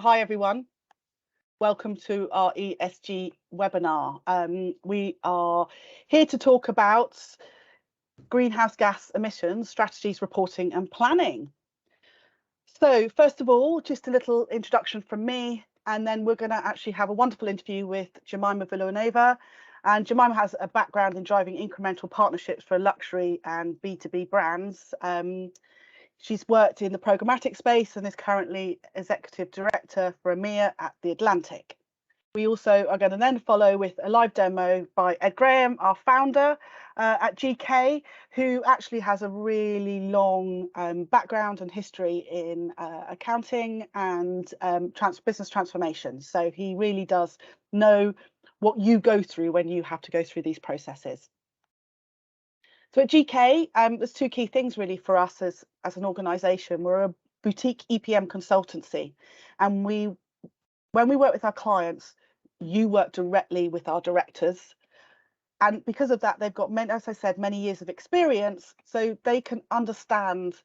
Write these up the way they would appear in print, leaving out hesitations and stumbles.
Hi everyone, welcome to our ESG webinar. We are here to talk about greenhouse gas emissions, strategies, reporting and planning. So first of all, just a little introduction from me, and then we're going to actually have a wonderful interview with Jemima Villanueva. And Jemima has a background in driving incremental partnerships for luxury and B2B brands. She's worked in the programmatic space and is currently Executive Director for EMEA at the Atlantic. We also are going to then follow with a live demo by Ed Graham, our founder at GK, who actually has a really long background and history in accounting and business transformation. So he really does know what you go through when you have to go through these processes. So at GK, there's two key things really for us as an organisation. We're a boutique EPM consultancy, and when we work with our clients, you work directly with our directors. And because of that, they've got, as I said, many years of experience, so they can understand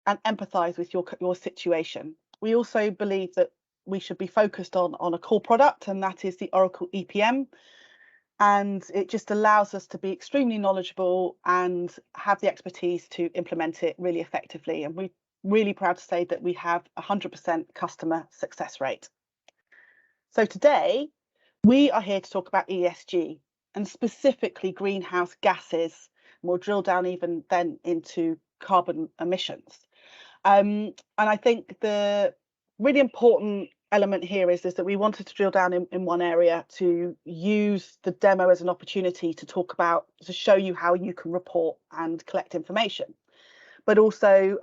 and empathise with your situation. We also believe that we should be focused on a core product, and that is the Oracle EPM. And it just allows us to be extremely knowledgeable and have the expertise to implement it really effectively. And we're really proud to say that we have 100% customer success rate. So today, we are here to talk about ESG and specifically greenhouse gases. We'll drill down even then into carbon emissions. And I think the really important element here is that we wanted to drill down in one area to use the demo as an opportunity to talk about, to show you how you can report and collect information. But also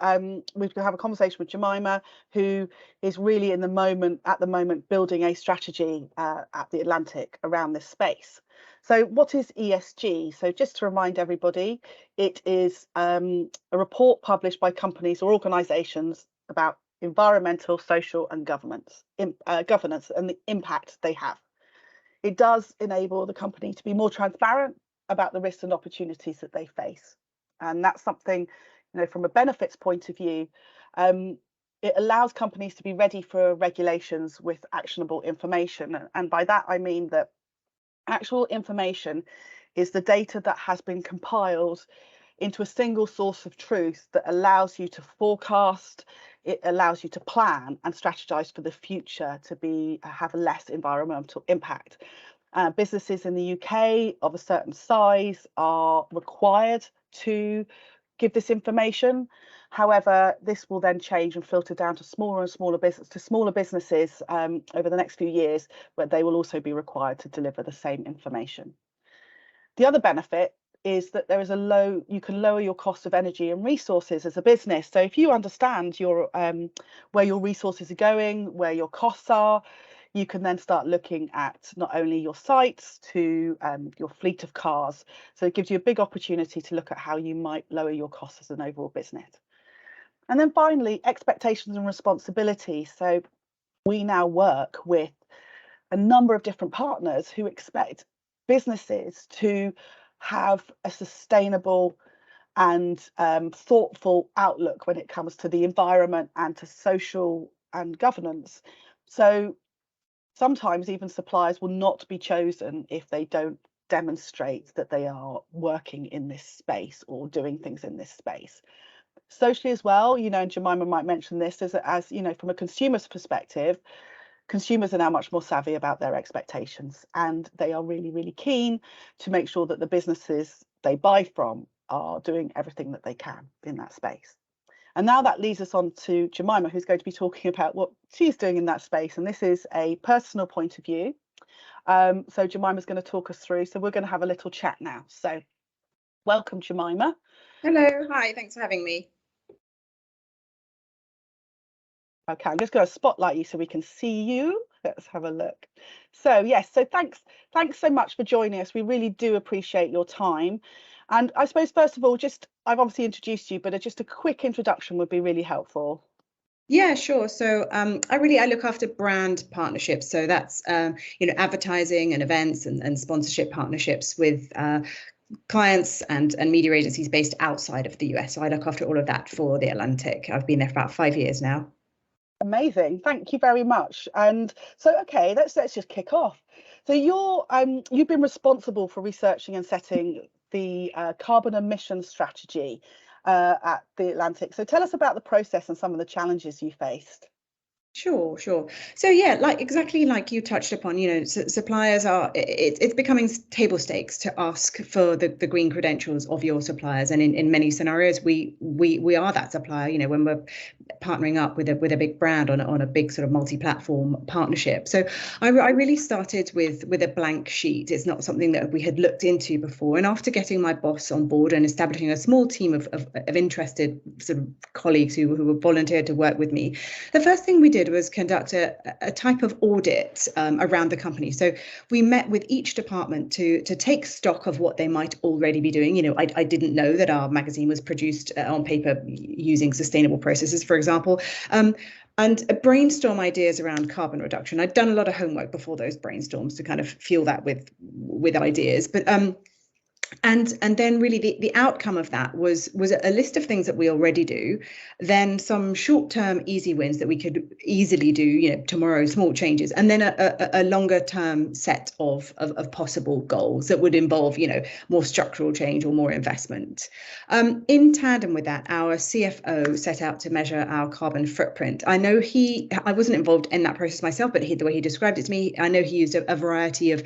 we can have a conversation with Jemima, who is really at the moment building a strategy at the Atlantic around this space. So what is ESG? So just to remind everybody, it is a report published by companies or organisations about environmental, social and governance and the impact they have. It does enable the company to be more transparent about the risks and opportunities that they face. And that's something, you know, from a benefits point of view, it allows companies to be ready for regulations with actionable information. And by that, I mean that actual information is the data that has been compiled into a single source of truth that allows you to forecast, it allows you to plan and strategize for the future to have a less environmental impact. Businesses in the UK of a certain size are required to give this information. However, this will then change and filter down to smaller and smaller businesses over the next few years, where they will also be required to deliver the same information. The other benefit is that there is you can lower your cost of energy and resources as a business. So if you understand where your resources are going, where your costs are, you can then start looking at not only your sites to your fleet of cars. So it gives you a big opportunity to look at how you might lower your costs as an overall business. And then finally, expectations and responsibilities. So we now work with a number of different partners who expect businesses to have a sustainable and thoughtful outlook when it comes to the environment and to social and governance. So sometimes even suppliers will not be chosen if they don't demonstrate that they are working in this space or doing things in this space. Socially as well, you know, and Jemima might mention this, as you know, from a consumer's perspective, consumers are now much more savvy about their expectations, and they are really, really keen to make sure that the businesses they buy from are doing everything that they can in that space. And now that leads us on to Jemima, who's going to be talking about what she's doing in that space. And this is a personal point of view. So Jemima's going to talk us through. So we're going to have a little chat now. So welcome, Jemima. Hello. Hi. Thanks for having me. Okay, I'm just going to spotlight you so we can see you. Let's have a look. So yes, so thanks so much for joining us. We really do appreciate your time. And I suppose, first of all, I've obviously introduced you, but just a quick introduction would be really helpful. Yeah, sure. So I look after brand partnerships. So that's, you know, advertising and events and sponsorship partnerships with clients and media agencies based outside of the US. So I look after all of that for the Atlantic. I've been there for about 5 years now. Amazing. Thank you very much. And so, okay, let's just kick off. So you've been responsible for researching and setting the carbon emissions strategy at the Atlantic. So tell us about the process and some of the challenges you faced. Sure. So yeah, exactly like you touched upon, suppliers are, it's becoming table stakes to ask for the green credentials of your suppliers. And in many scenarios, we are that supplier, when we're partnering up with a big brand on a big sort of multi-platform partnership. So I really started with a blank sheet. It's not something that we had looked into before. And after getting my boss on board and establishing a small team of interested sort of colleagues who were volunteered to work with me, the first thing we did was conduct a type of audit around the company. So we met with each department to take stock of what they might already be doing. I didn't know that our magazine was produced on paper using sustainable processes, for example. And brainstorm ideas around carbon reduction. I'd done a lot of homework before those brainstorms to kind of fuel that with ideas. But and then really the outcome of that was a list of things that we already do, then some short-term easy wins that we could easily do, tomorrow, small changes, and then a longer term set of possible goals that would involve, more structural change or more investment. In tandem with that, our CFO set out to measure our carbon footprint. I know I wasn't involved in that process myself, but the way he described it to me, I know he used a variety of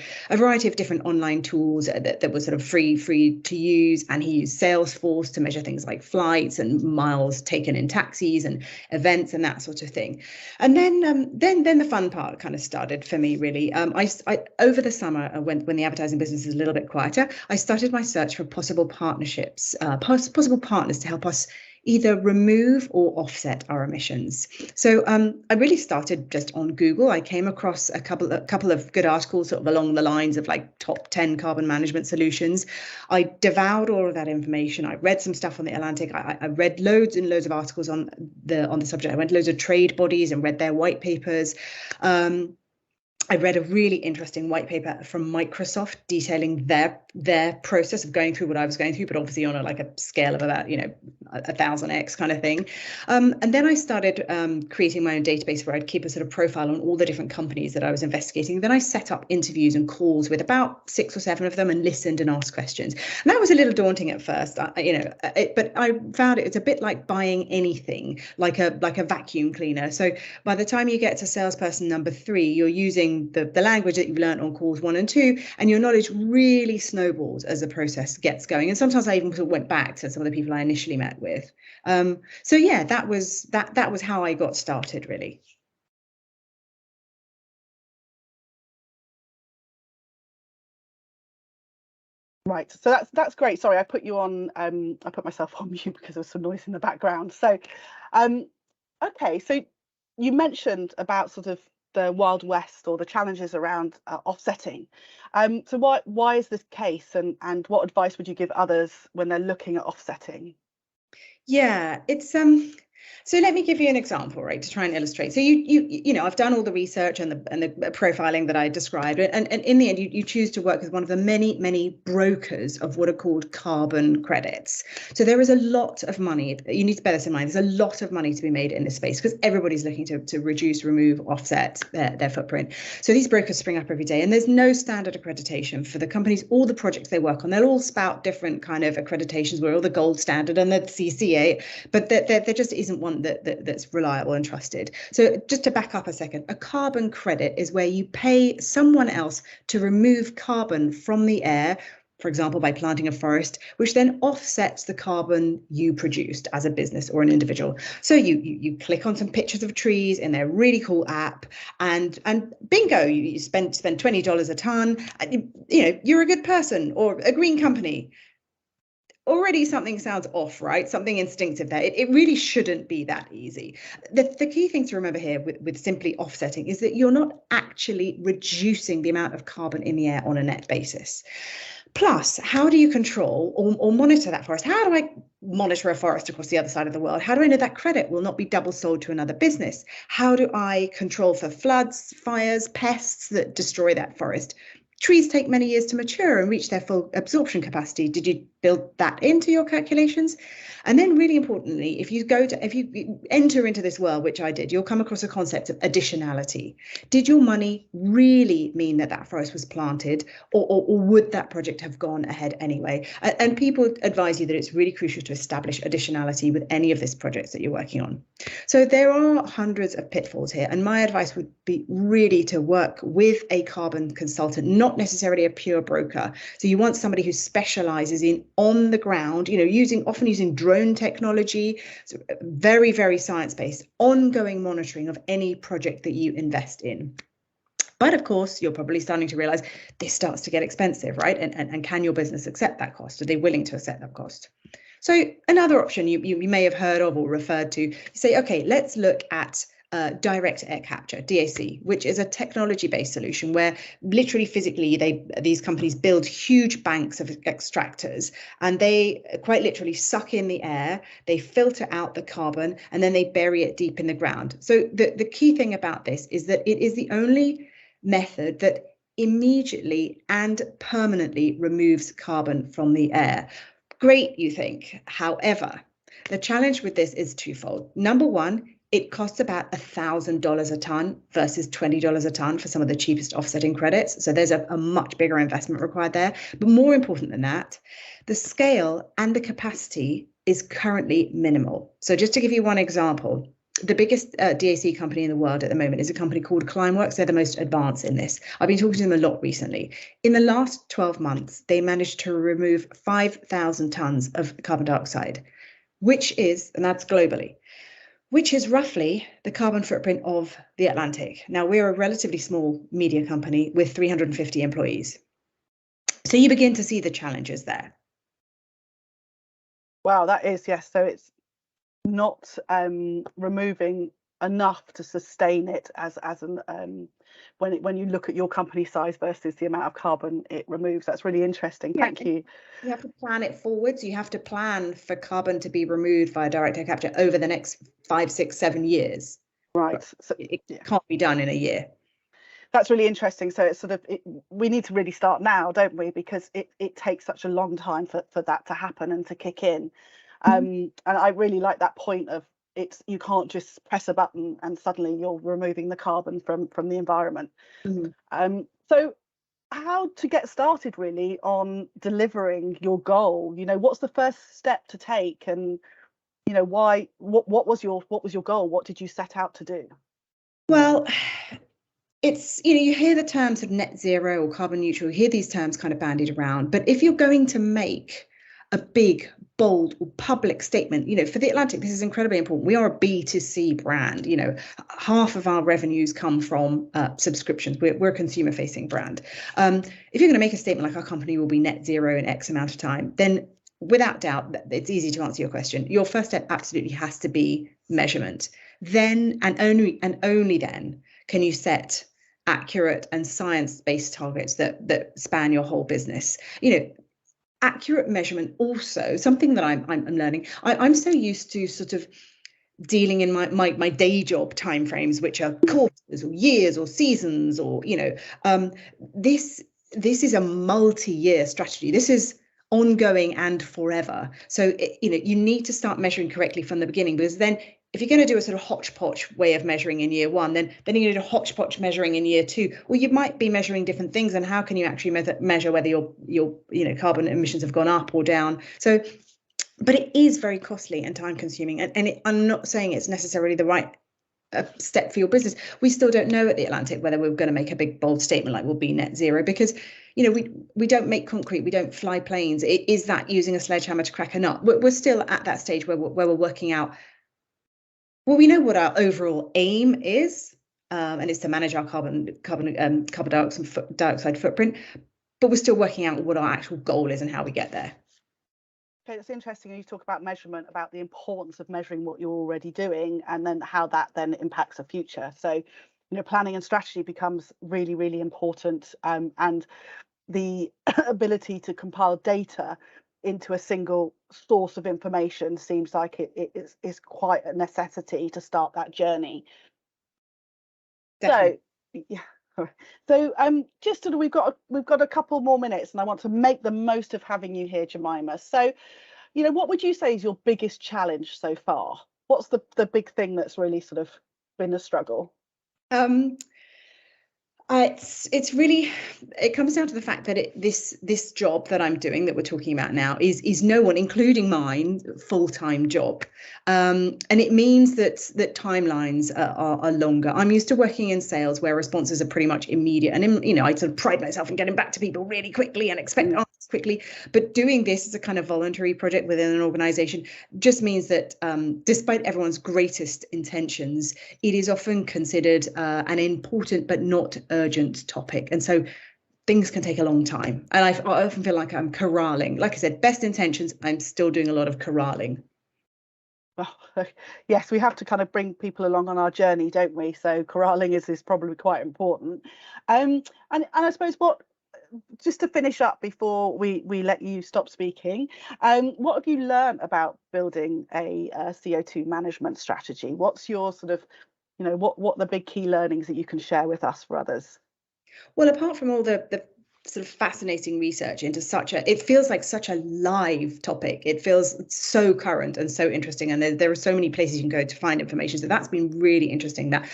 different online tools that were sort of free to use, and he used Salesforce to measure things like flights and miles taken in taxis and events and that sort of thing. And then the fun part kind of started for me, really. I over the summer, when the advertising business is a little bit quieter, I started my search for possible partnerships, possible partners to help us either remove or offset our emissions. So I really started just on Google. I came across a couple of good articles sort of along the lines of like top 10 carbon management solutions. I devoured all of that information. I read some stuff on the Atlantic. I read loads and loads of articles on the subject. I went to loads of trade bodies and read their white papers. I read a really interesting white paper from Microsoft detailing their process of going through what I was going through, but obviously on a scale of about 1,000x kind of thing. And then I started creating my own database where I'd keep a sort of profile on all the different companies that I was investigating. Then I set up interviews and calls with about 6 or 7 of them and listened and asked questions. And that was a little daunting at first, but I found it's a bit like buying anything, like a vacuum cleaner. So by the time you get to salesperson number 3, you're using the language that you've learned on calls 1 and 2, and your knowledge really snowballs as the process gets going. And sometimes I even sort of went back to some of the people I initially met with. So yeah, that was how I got started, really. Right, so that's great. Sorry, I put you on. I put myself on mute because there was some noise in the background. So, okay, so you mentioned about sort of the Wild West or the challenges around offsetting. So why is this case, and what advice would you give others when they're looking at offsetting? Yeah, it's so let me give you an example, right, to try and illustrate. So I've done all the research and the profiling that I described, and in the end, you choose to work with one of the many brokers of what are called carbon credits. So there is a lot of money. You need to bear this in mind. There's a lot of money to be made in this space because everybody's looking to reduce, remove, offset their footprint. So these brokers spring up every day, and there's no standard accreditation for the companies or the projects they work on. They'll all spout different kind of accreditations. We're all the gold standard and the CCA, but there just isn't one that's reliable and trusted. So just to back up a second, a carbon credit is where you pay someone else to remove carbon from the air, for example, by planting a forest, which then offsets the carbon you produced as a business or an individual. So you click on some pictures of trees in their really cool app, and bingo, you spend $20 a ton. You're a good person or a green company. Already something sounds off, right? Something instinctive there. It really shouldn't be that easy. The key thing to remember here with simply offsetting is that you're not actually reducing the amount of carbon in the air on a net basis. Plus, how do you control or monitor that forest? How do I monitor a forest across the other side of the world? How do I know that credit will not be double sold to another business? How do I control for floods, fires, pests that destroy that forest? Trees take many years to mature and reach their full absorption capacity. Did you build that into your calculations. And then really importantly, if you enter into this world, which I did, you'll come across a concept of additionality. Did your money really mean that forest was planted, or would that project have gone ahead anyway? And people advise you that it's really crucial to establish additionality with any of these projects that you're working on. So there are hundreds of pitfalls here, and my advice would be really to work with a carbon consultant, not necessarily a pure broker. So you want somebody who specializes in on the ground, often using drone technology, so very, very science-based, ongoing monitoring of any project that you invest in. But of course, you're probably starting to realize this starts to get expensive, right? And can your business accept that cost? Are they willing to accept that cost? So another option you may have heard of or referred to, you say, okay, let's look at direct air capture, DAC, which is a technology-based solution where literally physically these companies build huge banks of extractors, and they quite literally suck in the air, they filter out the carbon, and then they bury it deep in the ground. So the key thing about this is that it is the only method that immediately and permanently removes carbon from the air. Great, you think. However, the challenge with this is twofold. Number one, it costs about $1,000 a ton versus $20 a ton for some of the cheapest offsetting credits. So there's a much bigger investment required there. But more important than that, the scale and the capacity is currently minimal. So just to give you one example, the biggest DAC company in the world at the moment is a company called Climeworks. They're the most advanced in this. I've been talking to them a lot recently. In the last 12 months, they managed to remove 5,000 tons of carbon dioxide, which is, and that's globally, which is roughly the carbon footprint of the Atlantic. Now, we're a relatively small media company with 350 employees. So you begin to see the challenges there. Wow, that is, yes. So it's not removing enough to sustain it as an when you look at your company size versus the amount of carbon it removes. That's really interesting. Thank you. You have to plan it forwards. You have to plan for carbon to be removed via direct air capture over the next 5, 6, 7 years. Right. So it can't be done in a year. That's really interesting. So it's sort of, we need to really start now, don't we? Because it takes such a long time for that to happen and to kick in. And I really like that point of you can't just press a button and suddenly you're removing the carbon from the environment. So how to get started really on delivering your goal? What's the first step to take, and why? What was your goal? What did you set out to do? Well, it's, you hear the terms of net zero or carbon neutral, you hear these terms kind of bandied around, but if you're going to make a big, bold or public statement, for the Atlantic, this is incredibly important. We are a B2C brand. Half of our revenues come from subscriptions. We're a consumer facing brand. If you're going to make a statement like our company will be net zero in X amount of time, then without doubt, it's easy to answer your question. Your first step absolutely has to be measurement. Then and only then can you set accurate and science-based targets that span your whole business. Accurate measurement also, something that I'm learning. I'm so used to sort of dealing in my day job timeframes, which are quarters or years or seasons, or this is a multi-year strategy. This is ongoing and forever. So you need to start measuring correctly from the beginning, because then if you're going to do a sort of hodgepodge way of measuring in year one, then you need a hodgepodge measuring in year two. Well, you might be measuring different things, and how can you actually measure whether your carbon emissions have gone up or down? So, but it is very costly and time consuming, and I'm not saying it's necessarily the right step for your business. We still don't know at the Atlantic whether we're going to make a big bold statement like we'll be net zero, because we don't make concrete, we don't fly planes. Is that using a sledgehammer to crack a nut? We're still at that stage where we're working out. Well, we know what our overall aim is, and it's to manage our carbon dioxide footprint, but we're still working out what our actual goal is and how we get there. Okay, that's interesting. You talk about measurement, about the importance of measuring what you're already doing, and then how that then impacts the future. So, planning and strategy becomes really, really important, and the ability to compile data into a single source of information seems like it is quite a necessity to start that journey. Definitely. So, yeah, So just sort of we've got a couple more minutes, and I want to make the most of having you here, Jemima. So, you know, what would you say is your biggest challenge so far? What's the big thing that's really sort of been a struggle? It's really, it comes down to the fact that this job that I'm doing, that we're talking about now, is no one, including mine, full-time job, and it means that timelines are longer. I'm used to working in sales where responses are pretty much immediate, and you know, I sort of pride myself in getting back to people really quickly and expect answers quickly. But doing this as a kind of voluntary project within an organization just means that despite everyone's greatest intentions, it is often considered an important but not urgent topic. And so things can take a long time. And I often feel like I'm corralling. Like I said, best intentions, I'm still doing a lot of corralling. Oh, yes, we have to kind of bring people along on our journey, don't we? So corralling is probably quite important. And I suppose just to finish up before we let you stop speaking, what have you learned about building a CO2 management strategy? What's your sort of, you know, what the big key learnings that you can share with us for others? Well, apart from all the sort of fascinating research into it feels like such a live topic. It feels so current and so interesting. And there are so many places you can go to find information. So that's been really interesting, that,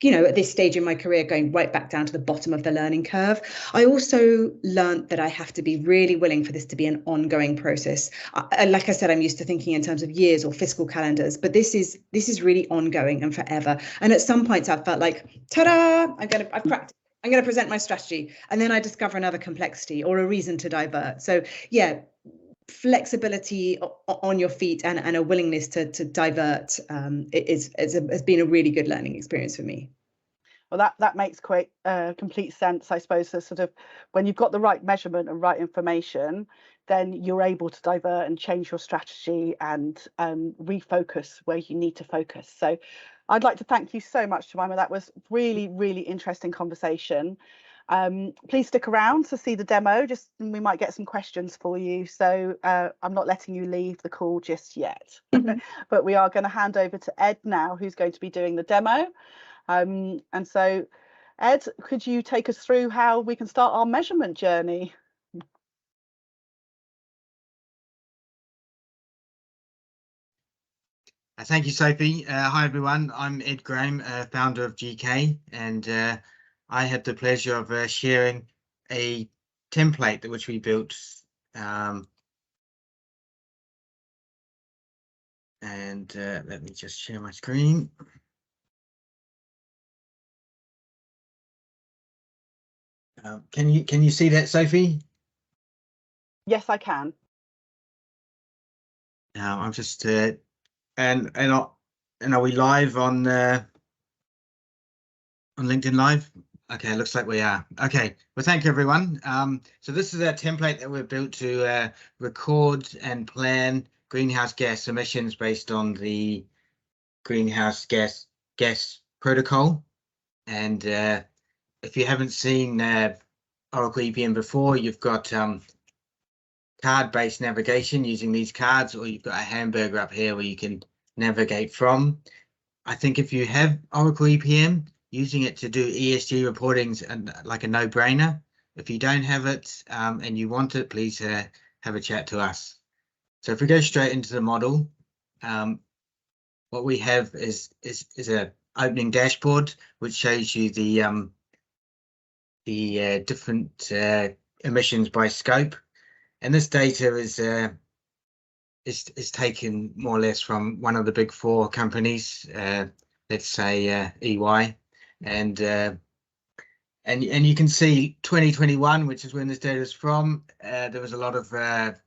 you know, at this stage in my career, going right back down to the bottom of the learning curve. I also learned that I have to be really willing for this to be an ongoing process. Like I said, I'm used to thinking in terms of years or fiscal calendars, but this is really ongoing and forever. And at some points I've felt like, ta-da, I've cracked it. I'm going to present my strategy, and then I discover another complexity or a reason to divert. So yeah, flexibility on your feet and a willingness to divert has been a really good learning experience for me. Well, that makes quite complete sense, I suppose. So sort of when you've got the right measurement and right information, then you're able to divert and change your strategy and refocus where you need to focus. So I'd like to thank you so much, Jemima. That was really, really interesting conversation. Please stick around to see the demo. We might get some questions for you. So I'm not letting you leave the call just yet. But we are going to hand over to Ed now, who's going to be doing the demo. And so, Ed, could you take us through how we can start our measurement journey? Thank you, Sophie. Hi, everyone. I'm Ed Graham, founder of GK, and I had the pleasure of sharing a template which we built. And let me just share my screen. Can you see that, Sophie? Yes, I can. I'm just and are we live on LinkedIn Live? Okay, looks like we are. Okay, well, thank you, everyone. So this is a template that we've built to record and plan greenhouse gas emissions based on the greenhouse gas protocol. And if you haven't seen Oracle EPM before, you've got card-based navigation using these cards, or you've got a hamburger up here where you can navigate from. I think if you have Oracle EPM, using it to do ESG reporting's like a no-brainer. If you don't have it and you want it, please have a chat to us. So if we go straight into the model, what we have is a opening dashboard which shows you the different emissions by scope, and this data is taken more or less from one of the big four companies, let's say EY, and you can see 2021, which is when this data is from. There was a lot of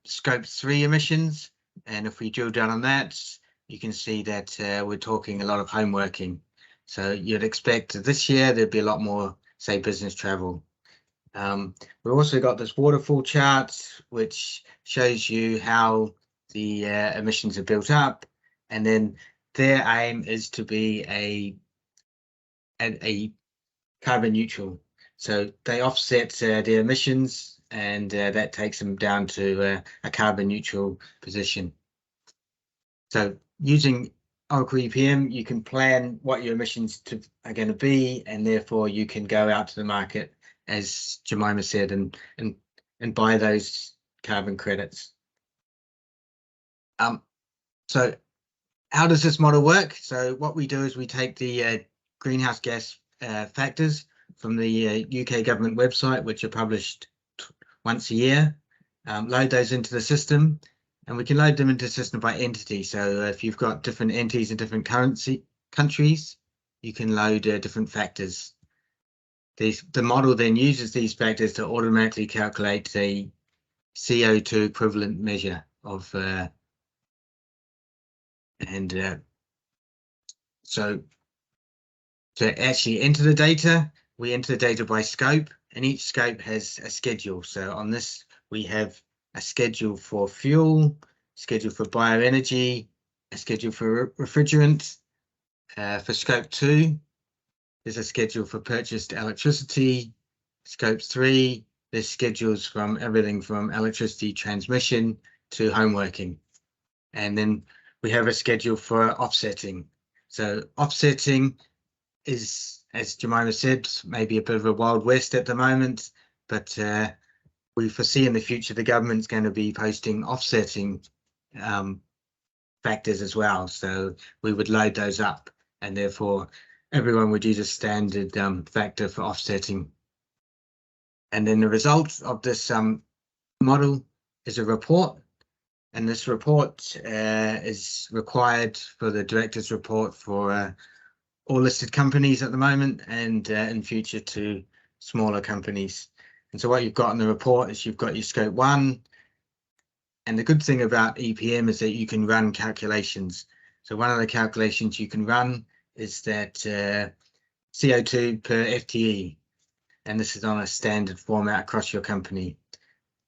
scope 3 emissions, and if we drill down on that, you can see that we're talking a lot of home working. So you'd expect this year there'd be a lot more, say, business travel. We've also got this waterfall chart, which shows you how the emissions are built up, and then their aim is to be a carbon neutral. So they offset their emissions, and that takes them down to a carbon neutral position. So using Oracle EPM, you can plan what your emissions are going to be, and therefore you can go out to the market, as Jemima said, and buy those carbon credits. So how does this model work? So what we do is we take the greenhouse gas factors from the UK government website, which are published once a year, load those into the system, and we can load them into the system by entity. So if you've got different entities in different countries, you can load different factors. The model then uses these factors to automatically calculate a CO2 equivalent measure of so to actually enter the data, we enter the data by scope, and each scope has a schedule. So on this, we have a schedule for fuel, schedule for bioenergy, a schedule for refrigerant. For scope 2, there's a schedule for purchased electricity. Scope 3, there's schedules from everything from electricity transmission to homeworking. And then we have a schedule for offsetting. So offsetting is, as Jemima said, maybe a bit of a wild west at the moment, but we foresee in the future the government's going to be posting offsetting factors as well. So we would load those up, and therefore everyone would use a standard factor for offsetting. And then the result of this model is a report. And this report is required for the director's report for all listed companies at the moment, and in future to smaller companies. And so what you've got in the report is you've got your scope 1. And the good thing about EPM is that you can run calculations. So one of the calculations you can run is that CO2 per FTE. And this is on a standard format across your company.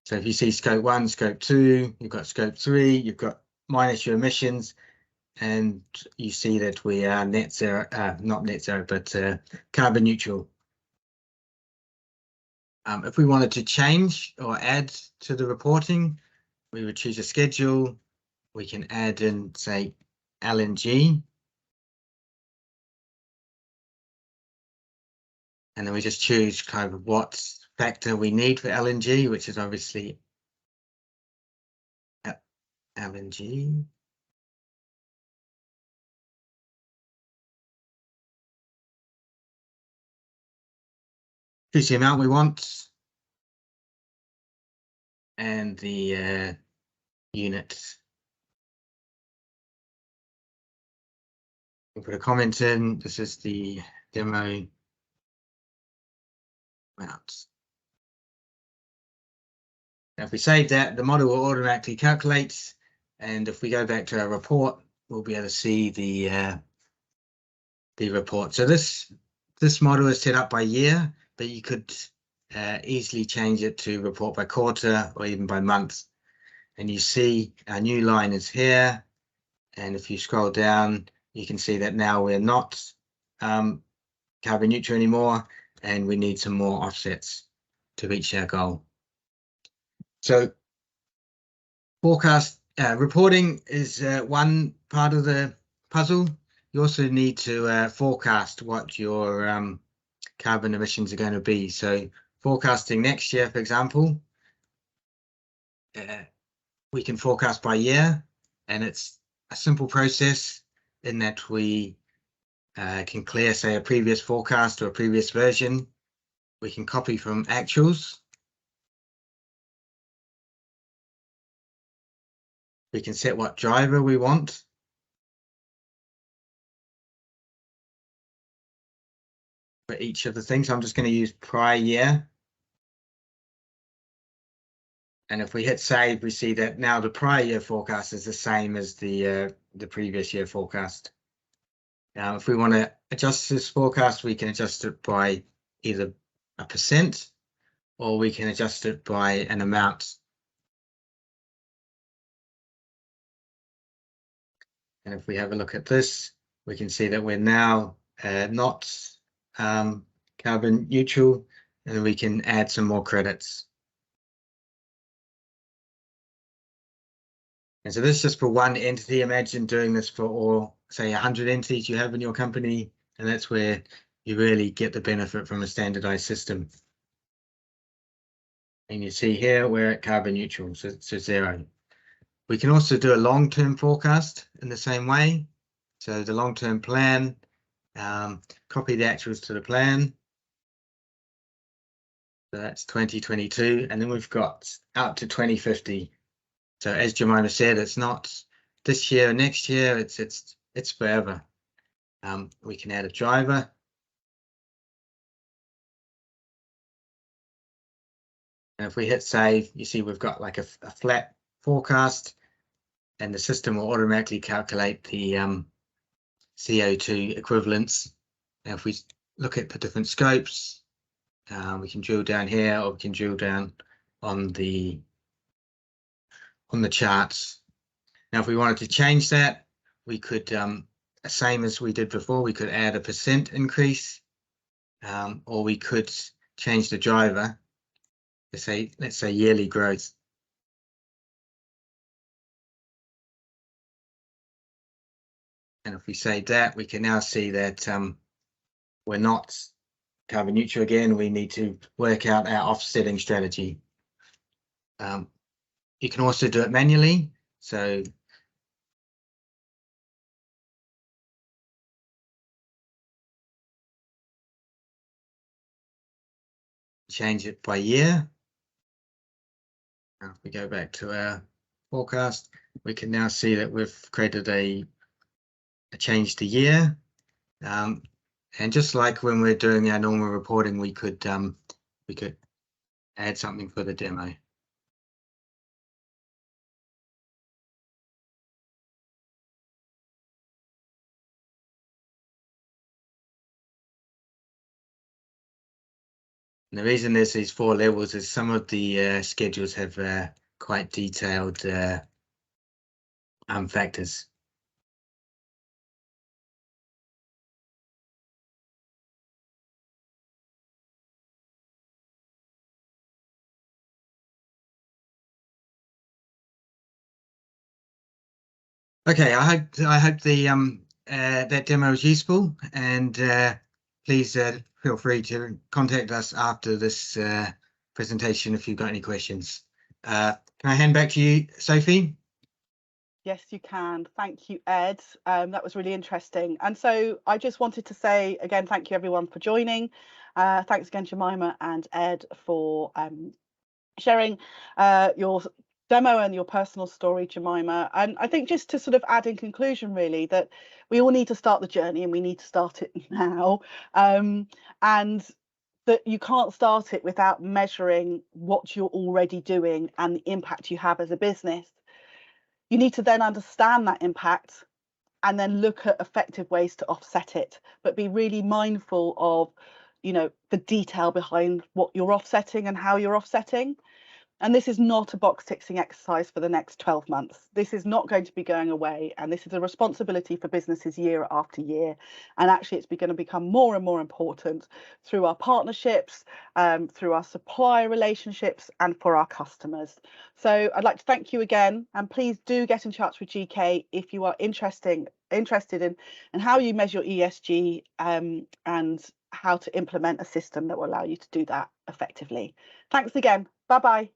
So if you see scope 1, scope 2, you've got scope 3, you've got minus your emissions, and you see that we are net zero, not net zero, but carbon neutral. If we wanted to change or add to the reporting, we would choose a schedule. We can add in, say, LNG. And then we just choose kind of what factor we need for LNG, which is obviously LNG. Choose the amount we want and the unit. We'll put a comment in. This is the demo amount. Now, if we save that, the model will automatically calculate, and if we go back to our report, we'll be able to see the report. So this model is set up by year, but you could easily change it to report by quarter or even by month. And you see our new line is here, and if you scroll down, you can see that now we're not carbon neutral anymore, and we need some more offsets to reach our goal. So forecast reporting is one part of the puzzle. You also need to forecast what your carbon emissions are going to be. So forecasting next year, for example, we can forecast by year, and it's a simple process in that we can clear, say, a previous forecast or a previous version. We can copy from actuals. We can set what driver we want. For each of the things, I'm just going to use prior year. And if we hit save, we see that now the prior year forecast is the same as the previous year forecast. Now, if we want to adjust this forecast, we can adjust it by either a %, or we can adjust it by an amount. And if we have a look at this, we can see that we're now not carbon neutral, and we can add some more credits. And so this is just for one entity. Imagine doing this for say 100 entities you have in your company, and that's where you really get the benefit from a standardized system. And you see here we're at carbon neutral, so 0. We can also do a long-term forecast in the same way. So the long-term plan, copy the actuals to the plan. So that's 2022, and then we've got out to 2050. So as Jemima said, it's not this year or next year, it's forever. We can add a driver. And if we hit save, you see we've got like a flat forecast, and the system will automatically calculate the CO2 equivalents. Now, if we look at the different scopes, we can drill down here, or we can drill down on the charts. Now, if we wanted to change that, we could, same as we did before, we could add a % increase, or we could change the driver. Let's say yearly growth. And if we save that, we can now see that we're not carbon neutral again. We need to work out our offsetting strategy. You can also do it manually. So change it by year. Now if we go back to our forecast, we can now see that we've created a change to year. And just like when we're doing our normal reporting, we could add something for the demo. And the reason there's these 4 levels is some of the schedules have quite detailed factors. Okay, I hope the that demo was useful, and please feel free to contact us after this presentation if you've got any questions. Can I hand back to you, Sophie? Yes, you can. Thank you, Ed. That was really interesting. And so I just wanted to say again, thank you everyone for joining. Thanks again, Jemima and Ed, for sharing your demo and your personal story, Jemima. And I think just to sort of add in conclusion, really, that we all need to start the journey, and we need to start it now. And that you can't start it without measuring what you're already doing and the impact you have as a business. You need to then understand that impact and then look at effective ways to offset it, but be really mindful of, you know, the detail behind what you're offsetting and how you're offsetting. And this is not a box ticking exercise for the next 12 months. This is not going to be going away. And this is a responsibility for businesses year after year. And actually, it's going to become more and more important through our partnerships, through our supplier relationships, and for our customers. So I'd like to thank you again. And please do get in touch with GK if you are interested in how you measure ESG and how to implement a system that will allow you to do that effectively. Thanks again. Bye-bye.